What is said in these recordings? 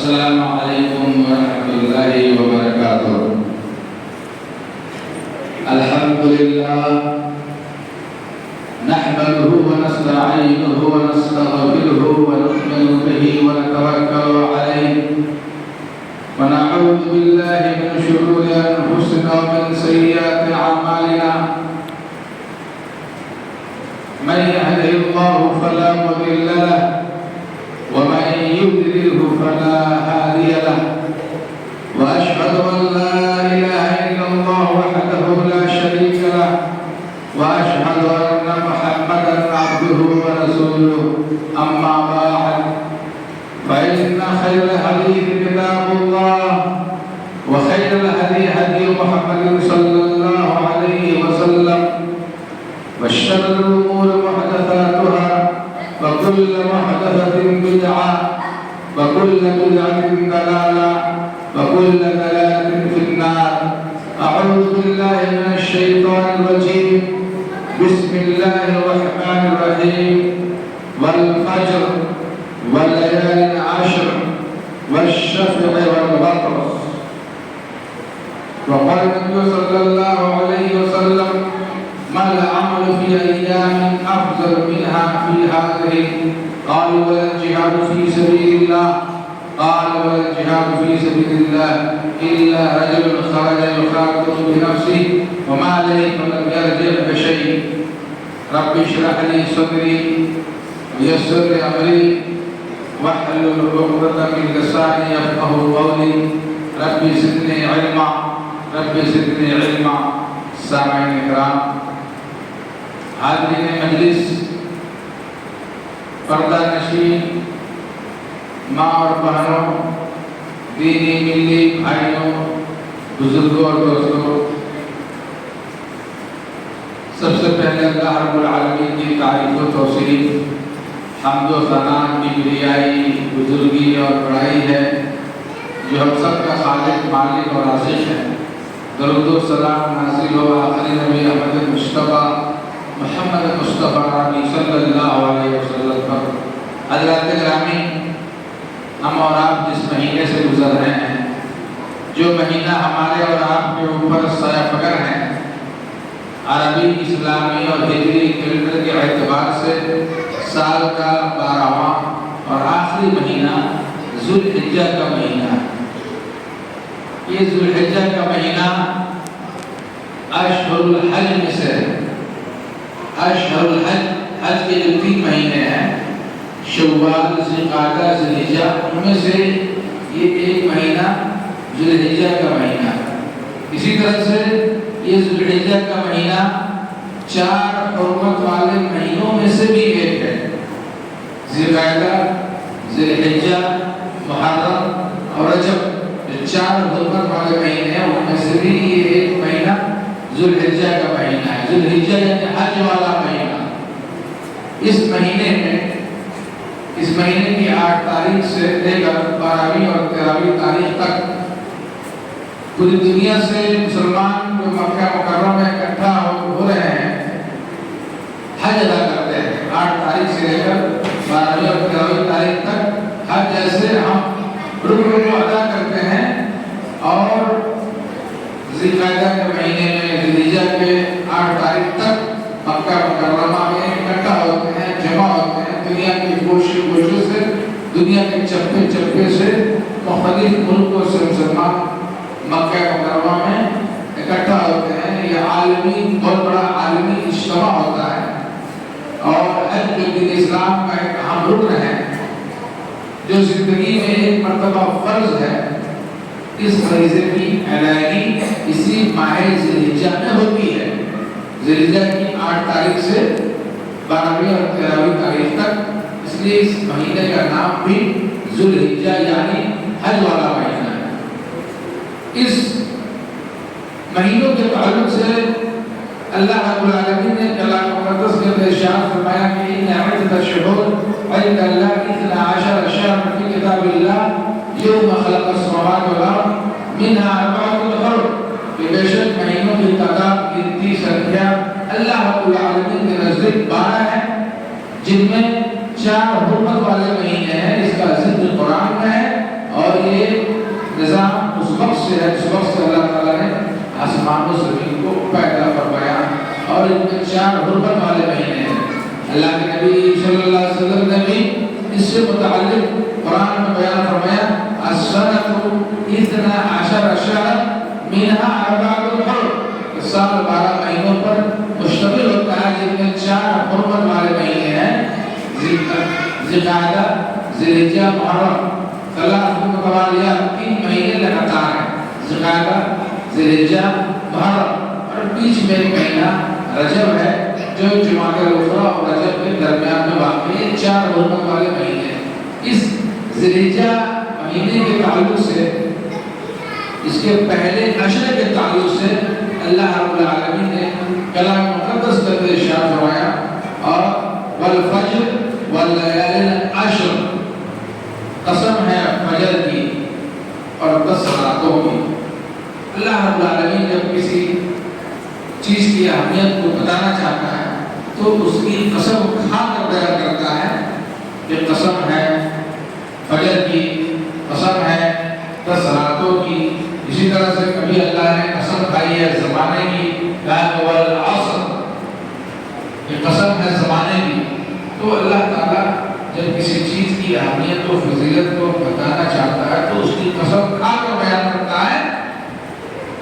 السلام علیکم ورحمۃ اللہ وبرکاتہ۔ الحمدللہ نحمده ونستعینه ونستغفره ونؤمن به ونتوکل علیہ ونعوذ باللہ من شرور انفسنا ومن سیئات اعمالنا من يهده الله فلا مضل له ومن يضلل فلا هادي له واشهد ان لا اله الا الله وحده لا شريك له واشهد ان محمدا عبده ورسوله اما بعد فان خير الحديث كتاب الله وخير الهدي هدي محمد صلى الله عليه وسلم وشر الامور محدثاتها وكل محدثة بدعة وكل بدعة ضلالة وكل ضلالة في النار۔ أعوذ بالله من الشيطان الرجيم، بسم الله الرحمن الرحيم، والفجر والليالي العشر والشفع والوتر۔ وقال النبي صلى الله عليه وسلم: ما العمل في أيام أفضل منها في هذه؟ قالوا: ولا الجهاد في سبيل الله؟ قال: ولا الجهاد في سبيل الله إلا رجل خرج يخاطر بنفسه وماله فلم يرجع بشيء۔ رب اشرح لي صدري ويسر لي أمري واحلل عقدة من لساني يفقهوا قولي رب زدني علما رب زدنی علما۔ سامعین اکرام، حاضرین مجلس، پردہ نشین ماں اور بہنوں، دینی ملی بھائیوں، بزرگوں اور دوستوں، سب سے پہلے اللہ رب العالمین کی تعریف و توصیف، حمد و ثنا، کبریائی، بزرگی اور بڑائی ہے جو ہم سب کا خالق، مالک اور رازق ہے۔ درود و سلام نازل ہو آخری نبی احمد مصطفیٰ محمد مصطفیٰ نبی صلی اللہ علیہ وسلم پر۔ حضرات گرامی، ہم اور آپ جس مہینے سے گزر رہے ہیں، جو مہینہ ہمارے اور آپ کے اوپر سایہ فکر ہے، عربی، اسلامی اور ہجری کیلنڈر کے اعتبار سے سال کا 12واں اور آخری مہینہ ذوالحجہ کا مہینہ ہے۔ یہ ذوالحجہ کا مہینہ اشہر الحج میں سے ہے۔ اشہر الحج، حج کے جو 3 مہینے ہیں، شوال، ذوالقعدہ، ذوالحجہ، ان میں سے یہ ایک مہینہ ذوالحجہ کا مہینہ ہے۔ اسی طرح سے یہ ذوالحجہ کا مہینہ 4 حرمت والے مہینوں میں سے بھی ایک ہے۔ ذوالقعدہ، ذوالحجہ، محرم اور رجب، 4 حرمت والے مہینے ہیں، ان میں سے بھی یہ ایک مہینہ ذوالحجہ کا مہینہ ہے۔ ذوالحجہ یعنی حج والا مہینہ۔ اس مہینے میں، اس مہینے کی 8 تاریخ سے لے کر 12ویں اور 13ویں تاریخ تک پوری دنیا سے مسلمان جو مکہ مکرمہ میں اکٹھا ہو رہے ہیں، حج ادا کرتے ہیں۔ 8 تاریخ سے لے کر 12ویں اور 13ویں تاریخ تک حج جیسے ہم رکن کو ادا کرتے ہیں، اور ذوالقعدہ کے مہینے میں، ذوالحجہ کے 8 تاریخ تک مکہ مکرمہ میں اکٹھا ہوتے ہیں، جمع ہوتے ہیں۔ دنیا کی گوشوں سے، دنیا کے چپے چپے سے، مختلف ملکوں سے مسلمان مکہ مکرمہ میں اکٹھا ہوتے ہیں۔ یہ عالمی، بہت بڑا عالمی اجتماع ہوتا ہے، اور حج جو دین اسلام کا ایک اہم رکن ہے، جو زندگی میں ایک مرتبہ فرض ہے، اس فریضے کی ادائیگی اسی ماہ ذوالحجہ میں ہوتی ہے۔ ذوالحجہ کی 8 تاریخ سے 12ویں اور 13ویں تاریخ تک، اس لیے اس مہینے کا نام بھی ذوالحجہ یعنی حج والا مہینہ ہے۔ اس مہینوں کے تعلق سے اللہ رب العالمین نے کلام مقدس کے اندر ارشاد فرمایا کہ ان عدۃ الشہور عند اللہ 12 شهرا فی کتاب اللہ یوم خلق السماوات والارض منها 4 حرم، کہ بے شک مہینوں کی تعداد، گنتی، سنکھیا اللہ رب العالمین کے نزدیک 12 ہے، جن میں 4 حرمت والے مہینے ہیں۔ اس کا ذکر قرآن میں ہے، اور سے ہے جس وقت سے اللہ تعالیٰ نے آسمان و زمین کو پیدا فرمایا، اور ان میں 4 حرمت والے مہینے ہیں۔ اللہ کے نبی صلی اللہ علیہ وسلم نے بھی اس سے متعلق قرآن میں بیان فرمایا السنۃ 12 شہرا منها 4 حرم، سال 12 مہینوں پر مشتمل ہوتا ہے جن میں 4 حرمت والے مہینے ہیں، ذی القعدہ، ذی الحجہ، محرم۔ 3 متوالیات 3 مہینے لگاتار ہیں، ذی القعدہ، ذی الحجہ، محرم، اور بیچ میں ایک مہینہ رجب ہے جو جمادی الاخری اور رجب کے درمیان میں واقع ہے۔ 4 حرمت والے مہینے ہیں۔ اس ذی الحجہ مہینے کے تعلق سے، اس کے پہلے عشرے کے تعلق سے اللہ رب العالمین نے کلام مقدس کے اندر ارشاد فرمایا اور والفجر واللیال العشر، قسم ہے فجر کی اور 10 راتوں کی۔ اللہ رب العالمین جب کسی چیز کی اہمیت کو بتانا چاہتا ہے تو اس کی قسم کھا کر بیان کرتا ہے کہ قسم ہے فجر کی، قسم ہے 10 راتوں کی۔ اسی طرح سے کبھی اللہ نے قسم کھائی ہے زمانے کی، والعصر، یہ قسم ہے زمانے کی۔ تو اللہ تعالیٰ جب کسی چیز کی اہمیت و فضیلت کو بتانا چاہتا ہے تو اس کی قسم کھا کر بیان کرتا ہے۔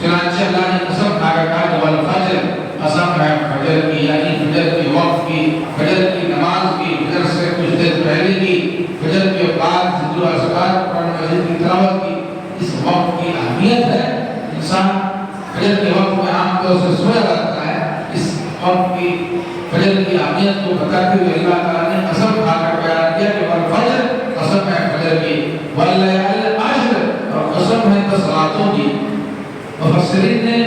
چنانچہ اللہ نے قسم کھا کر کہا کہ والفجر، قسم ہے فجر کی، یعنی فجر کے وقت کی، فجر کی نماز کی، فجر سے کچھ دیر پہلے کی، فجر کے بعد ذکر و اذکار قرآن مجید کی تلاوت کی۔ اس وقت کی اہمیت ہے، انسان فجر کے وقت میں عام طور سے سویا رہتا ہے، اس وقت کی فجر کی اہمیت کو بتاتے ہوئے اللہ تعالیٰ نے قسم کھا کر بیان کیا کہ والفجر، قسم ہے فجر کی، واللیال العشر، اور قسم ہے 10 راتوں کی۔ مفسرین نے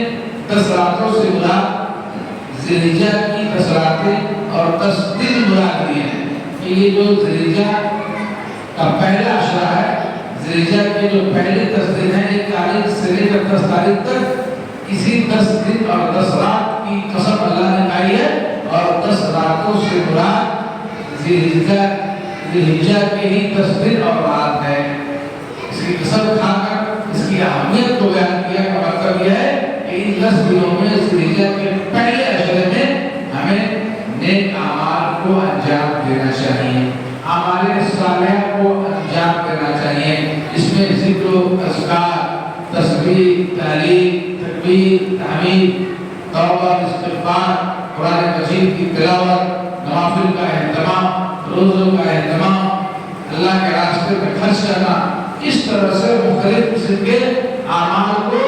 10 راتوں سے مراد ذی الحجہ کی 10 راتیں اور 10 دن مراد لیے ہیں کہ یہ جو ذی الحجہ کا پہلا عشرہ ہے، ذی الحجہ کے جو پہلے 10 دن ہیں، 1 تاریخ سے لے کر 10 تاریخ تک، اسی 10 دن اور 10 رات کی قسم اللہ نے کھائی ہے، اور 10 راتوں سے مراد ذی الحجہ کے ہی 10 دن اور رات ہے۔ اس کی قسم کھا کر اس کی اہمیت کو بیان کیا کا مطلب یہ ہے کہ ان 10 دنوں میں ذی الحجہ کے پہلے عشرے میں ہمیں نیک اعمال کو انجام دینا چاہیے، اعمال صالحہ کو انجام دینا چاہیے۔ اس میں ذکر و اذکار، تسبیح، تحلیل، تکبیر، تحمید، توبہ، استغفار، قرآن مجید کی تلاوت، نوافل کا اہتمام، روزوں کا اہتمام، اللہ کے راستے میں خرچ کرنا، اس طرح سے مختلف قسم کے اعمال کو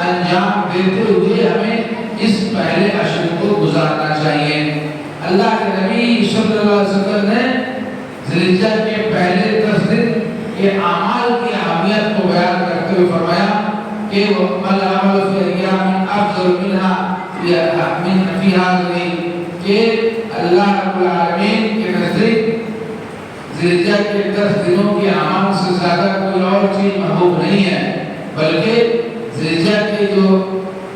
انجام دیتے ہوئے ہمیں اس پہلے عشر کو گزارنا چاہیے۔ اللہ کے نبی صلی اللہ علیہ وسلم نے ذی الحجہ کے پہلے 10 دن کے اعمال کی اہمیت کو بیان کرتے ہوئے فرمایا کہ وَمَا الْعَمَلُ فِي أَيَّامٍ أَفْضَلُ مِنْهَا فِي هَذِهِ، کہ اللہ رب العالمین کے نزدیک ذی الحجہ کے 10 دنوں کے اعمال سے زیادہ کوئی اور چیز محبوب نہیں ہے، بلکہ ذی الحجہ کے جو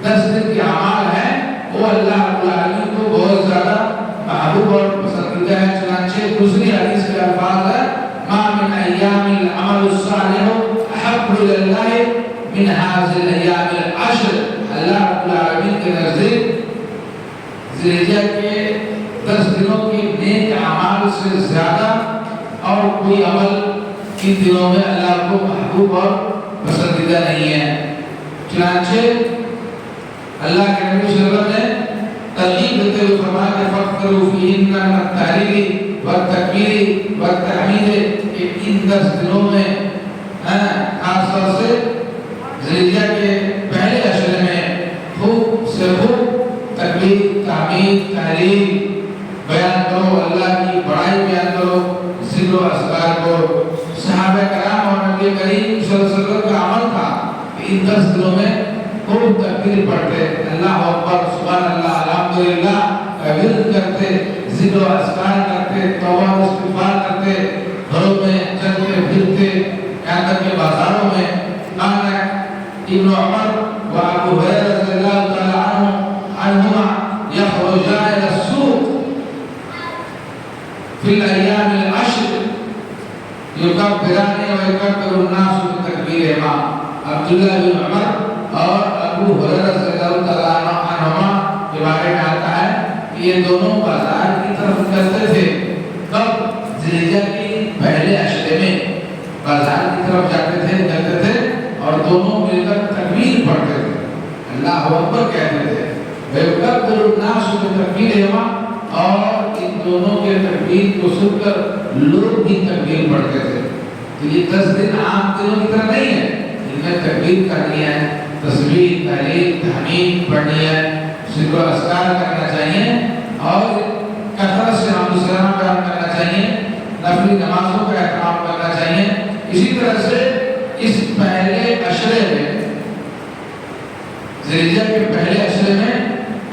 10 دن کے اعمال ہیں وہ اللہ رب العالمین کو بہت زیادہ محبوب اور پسندیدہ ہے۔ چنانچہ دوسری حدیث کے الفاظ ہے ما من ایام العمل الصالح احب الی اللہ من هذه الايام العشر، اللہ رب العالمین کے نزدیک ذی الحجہ کے 10 دنوں کے نیک اعمال سے زیادہ اور کوئی عمل ان دنوں میں اللہ کو محبوب اور پسندیدہ نہیں ہے۔ چنانچہ اللہ کے نبی صلی اللہ علیہ وسلم نے ترغیب دیتے ہوئے فرمایا کہ فَاكْثِرُوا فِيهِنَّ مِنَ التَّهْلِيلِ وَالتَّكْبِيرِ وَالتَّحْمِيدِ، کہ ان 10 دنوں میں خاص طور سے ذی الحجہ کے پہلے عشرے میں خوب سے خوب تکبیر، تحمید، تحلیل بیان کرو، اللہ کی بڑائی بیان کرو، ذکر و اذکار کو۔ صحابہ کرام اور نبی کریم صلی اللہ علیہ وسلم کا عمل تھا کہ ان 10 دنوں میں خوب تکبیر پڑھتے، اللہ اکبر، سبحان اللہ، الحمدللہ کا ورد کرتے، ذکر و اذکار کرتے، توبہ و استغفار کرتے، گھروں میں چلتے پھرتے، یہاں تک کہ بازاروں میں۔ ابن عمر و ابو ہریرہ رضی اللہ تعالی عنہما یخرجان الی السوق فی الایام العشر یکبران و یکبر الناس بتکبیرہما۔ عبداللہ بن عمر ابو ہریرہ رضی اللہ تعالیٰ عنہما کے بارے میں آتا ہے کہ یہ دونوں بازار کی طرف نکلتے تھے. کب؟ ذی الحجہ کی پہلے عشرے میں بازار کی طرف جاتے تھے، نکلتے تھے اور دونوں مل کر تکبیر پڑھتے تھے، اللہ اکبر کہتے تھے. وَيُكَبِّرُ النَّاسُ بِتَكْبِيرِهِمَا، اور ان دونوں کے تکبیر کو سن کر لوگ بھی تکبیر پڑھتے تھے. تو یہ 10 دن عام دنوں کی طرح نہیں ہے، ان میں تکبیر کرنی ہے، تسبیح، تحلیل، تحمید پڑھنی ہے، ذکر و اذکار کرنا چاہیے اور کثرت سے حمد و ثنا بیان کرنا چاہیے، نفلی نمازوں کا اہتمام کرنا چاہیے. اسی طرح سے اس پہلے عشرے میں، ذی الحجہ کے پہلے عشرے میں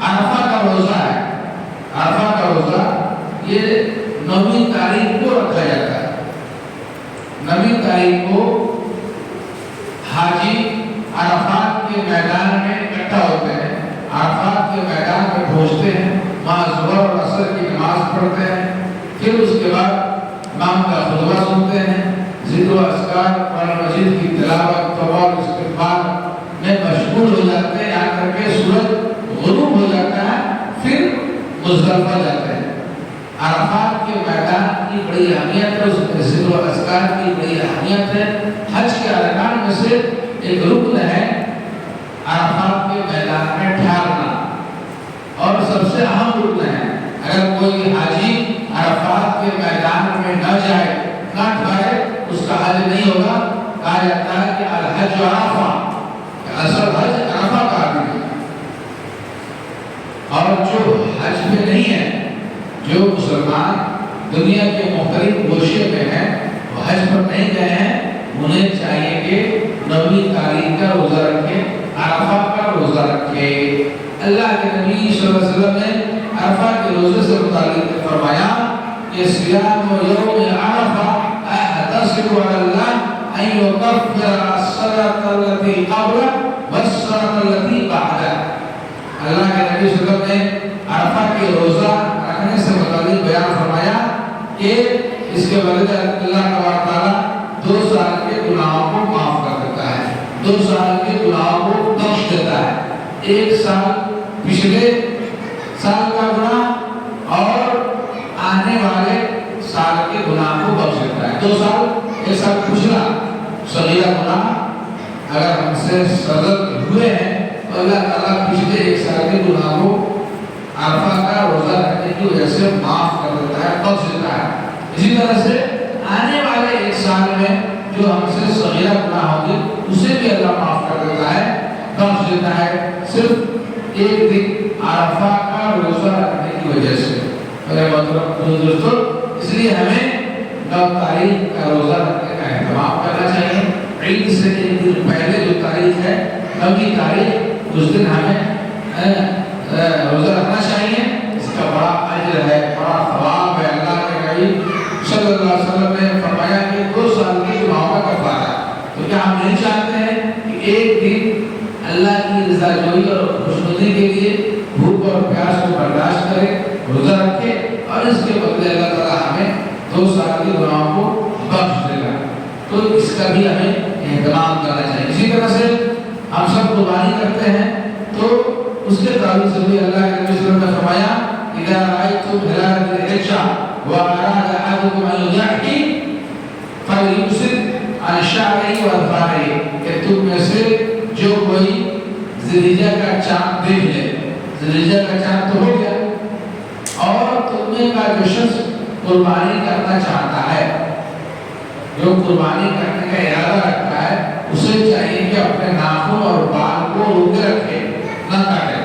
عرفہ کا روزہ ہے. عرفہ کا روزہ یہ 9ویں تاریخ کو رکھا جاتا ہے. 9ویں تاریخ کو حاجی عرفات کے میدان میں اکٹھا ہوتے ہیں، عرفات کے میدان میں پہنچتے ہیں، وہاں ظہر اور عصر کی نماز پڑھتے ہیں، پھر اس کے بعد امام کا خطبہ سنتے ہیں، ذکر و اذکار، قرآن مجید کی تلاوت، طواف، استغفار میں مشغول ہو جاتے ہیں. یہاں تک کہ سورج غروب ہو جاتا ہے، پھر مزدلفہ جاتے ہیں. عرفات کے میدان کی بڑی اہمیت ہے، اس میں ذکر و اذکار کی بڑی اہمیت ہے. حج کے ارکان میں سے ایک رکن ہے عرفات کے میدان میں ٹھہرنا، اور سب سے اہم رکن ہے. اگر کوئی حاجی عرفات کے میدان میں نہ جائے، نہ ٹھہرے، اس کا حج نہیں ہوگا. کہا جاتا ہے کہ الحج عرفہ، اصل حج عرفہ کا ہے. اور جو حج میں نہیں ہے، جو مسلمان دنیا کے مختلف گوشے میں ہیں، وہ حج پر نہیں گئے ہیں، انہیں چاہیے کہ 9ویں تاریخ کا روزہ رکھے، عرفہ کا روزہ رکھے. اللہ کے نبی صلی اللہ علیہ وسلم نے عرفہ کے روزے سے متعلق فرمایا کہ صیام یوم عرفہ احتسب علی اللہ ان یکفر السنۃ التي قبلہ والسنۃ التي بعدہ. اللہ کے نبی صلی اللہ علیہ وسلم نے عرفہ کے روزہ رکھنے سے متعلق بیان فرمایا کہ اس کے بدلے اللہ تعالیٰ 2 سال کے گناہوں کو معاف کر دیتا ہے، 2 سال کے گناہوں کو بخش دیتا ہے. 1 سال پچھلے سال کا گناہ اور آنے والے سال کے گناہ کو بخش دیتا ہے. 2 سال، 1 سال پچھلا صغیرہ گناہ اگر ہم سے صدر ہوئے ہیں تو اللہ تعالیٰ پچھلے 1 سال کے گناہ کو عرفہ کا روزہ رکھنے کی وجہ سے معاف کر دیتا ہے، بخش دیتا ہے. اسی طرح سے آنے والے 1 سال میں جو ہم سے صغیرہ گناہ ہوگی اسے بھی اللہ معاف کر دیتا ہے، بخش دیتا ہے، صرف 1 دن عرفہ کا روزہ رکھنے کی وجہ سے. میرے محترم دوستو، اس لیے ہمیں 9 تاریخ کا روزہ رکھنے کا اہتمام کرنا چاہیے. عید سے 1 دن پہلے جو تاریخ ہے 9ویں تاریخ، اس دن ہمیں روزہ رکھنا چاہیے. اس کا بڑا اجر ہے، بڑا ثواب ہے. اللہ کے نبی صلی اللہ علیہ وسلم نے فرمایا کہ 2 سال کے گناہوں کا کفارہ. تو کیا ہم نہیں چاہتے ہیں کہ 1 دن اللہ کی رضا جوئی اور خوشنودی کے لیے بھوک اور پیاس کو برداشت کرے، روزہ رکھے، اور اس کے بدلے اللہ تعالیٰ ہمیں 2 سال کے گناہوں کو بخش دے گا؟ تو اس کا بھی ہمیں اہتمام کرنا چاہیے. اسی طرح سے ہم سب قربانی کرتے ہیں، تو اس کے تعلق سے بھی اللہ کے نبی صلی اللہ علیہ وسلم نے فرمایا اذا رأيتم هلال ذي الحجة وأراد أحدكم أن يضحي فليمسك عن شعره وأظفاره. کہ تم میں سے جو کوئی ذی الحجہ کا چاند دیکھ لے، ذی الحجہ کا چاند تو ہو گیا، اور تم میں کا جو شخص قربانی کرنا چاہتا ہے، جو قربانی کرنے کا ارادہ رکھتا ہے، اسے چاہیے کہ اپنے ناخن اور بال کو روکے رکھے، نہ کاٹے.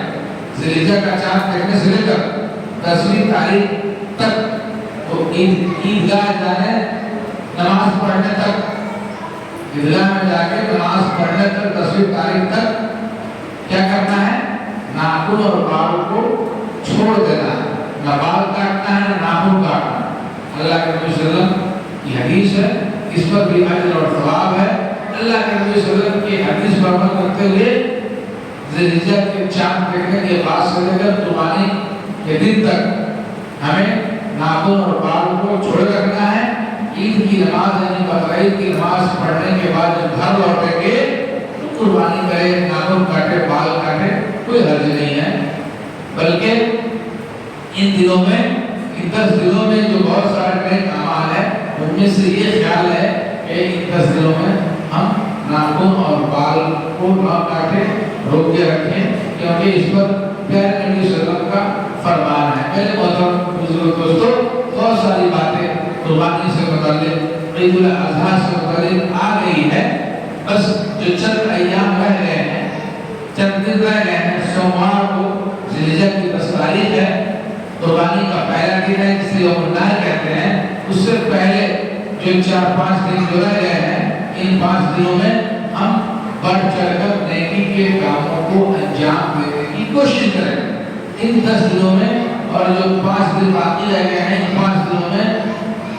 ذی الحجہ کا چاند دیکھنے سے لے کر 10ویں تاریخ تک وہ عیدگاہ جانے نماز پڑھنے تک، عیدگاہ میں جا کے نماز پڑھنے تک 10ویں تاریخ تک کیا کرنا ہے؟ ناخن اور بال کو چھوڑ دینا ہے. نہ بال کاٹنا ہے، نہ ناخن کاٹنا. اللہ کے نبی صلی اللہ علیہ وسلم کی حدیث ہے، اس پر بھی اجر اور ثواب ہے. اللہ کے نبی صلی اللہ علیہ وسلم کی حدیث پر عمل کرتے ہوئے ذی الحجہ کے چاند دیکھنے کے بعد سے لے کر قربانی کے دن تک ہمیں ناخن اور بال کو چھوڑے رکھنا ہے. عید کی نماز یعنی بقرعید کی نماز پڑھنے کے بعد جب گھر لوٹیں گے تو قربانی کرے، ناخن کاٹے، بال ان دنوں میں، ان 10 دنوں میں جو بہت سارے نیک اعمال ہیں ان میں سے یہ خیال ہے کہ ان 10 دنوں میں ہم ناخن اور بال کو نہ کاٹیں، روک کے رکھیں، کیونکہ اس پر پیارے نبی صلی اللہ علیہ وسلم کا فرمان ہے۔ میرے محترم بزرگ دوستو، بہت ساری باتیں قربانی سے متعلق، عید الاضحیٰ سے متعلق آ گئی ہے، بس جو چند ایام رہ گئے ہیں، چند دن رہ گئے ہیں۔ سوموار کو ذی الحجہ کی 10 تاریخ ہے، قربانی کا پہلا دن ہے جسے یوم النحر کہتے ہیں۔ اس سے پہلے جو 4-5 دن جو رہ گئے ہیں، ان 5 دنوں میں ہم بڑھ چڑھ کر نیکی کے کاموں کو انجام دینے کی کوشش کریں۔ ان 10 دنوں میں اور جو 5 دن باقی رہ گئے ہیں، ان 5 دنوں میں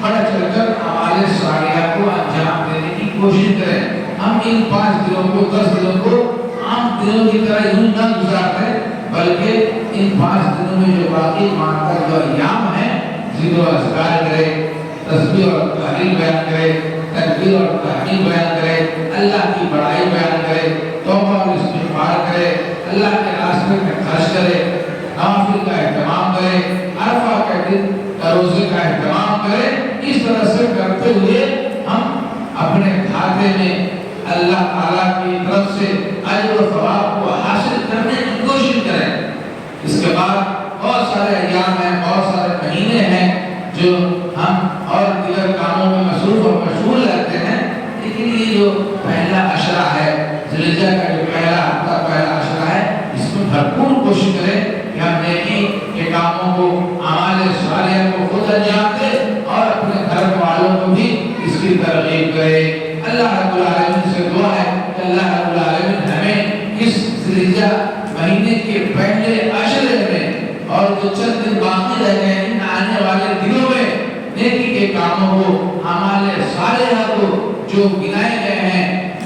بڑھ چڑھ کر اعمال صالحہ کو انجام دینے کی کوشش کریں۔ ہم ان 5 دنوں کو، 10 دنوں کو عام دنوں کی طرح یوں نہ گزارتے، بلکہ ان 5 دنوں میں جو باقی مانتا جو ایام ہیں، ذکر و اذکار کرے، تسبیح اور تحلیل بیان کرے، تکبیر اور تحمید بیان کرے، اللہ کی بڑائی بیان کرے، توبہ اور استغفار کرے، اللہ کے راستے میں خرچ کرے، نوافل کا اہتمام کرے، عرفہ کے دن روزے کا اہتمام کرے۔ اس طرح سے کرتے ہوئے ہم اپنے کھاتے میں اللہ تعالیٰ کی طرف سے اجر و ثواب کو حاصل کرنے کی کوشش کریں۔ اس کے بعد بہت سارے ایام ہیں، بہت سارے مہینے ہیں جو ہم اور دیگر کاموں میں مصروف اور مشغول رہتے ہیں، لیکن یہ جو پہلا عشرہ ہے، ذی الحجہ کا جو پہلا ہفتہ، پہلا عشرہ ہے، اس میں بھرپور کوشش کریں کہ ہم نیکی کے کاموں کو، اعمال صالحہ کو خود انجام دیں اور اپنے گھر والوں کو بھی اس کی ترغیب کریں۔ اللہ رب العالمین سے دعا ہے کہ اللہ رب العالمین ہمیں اس ذی الحجہ مہینے کے پہلے عشرے میں اور جو چند دن باقی رہ گئے ہیں، آنے والے دنوں میں نیکی کے کاموں کو، اعمال صالحہ کو جو گنائے گئے ہیں،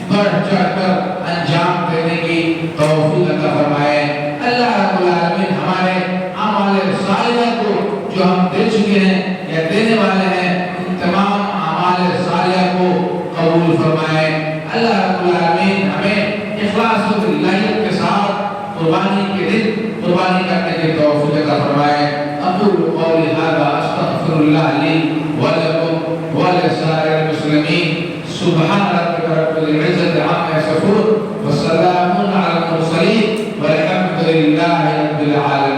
بڑھ چڑھ کر انجام دینے کی توفیق عطا فرمائے۔ اللہ رب العالمین ہمارے اعمال صالحہ کو جو ہم دے چکے ہیں یا دینے والے ہیں، ان تمام اعمال صالحہ کو قبول فرمائے۔ اللہ رب العالمین ہمیں اخلاص و للہیت کے ساتھ قربانی کے دن قربانی کرنے کی توفیق عطا فرمائے۔ اقول قولی ھذا استغفر اللہ لی ولکم ولسائر المسلمین۔ سبحان ربک رب العزۃ عما یصفون وسلام علی المرسلین والحمد للہ رب العالمین۔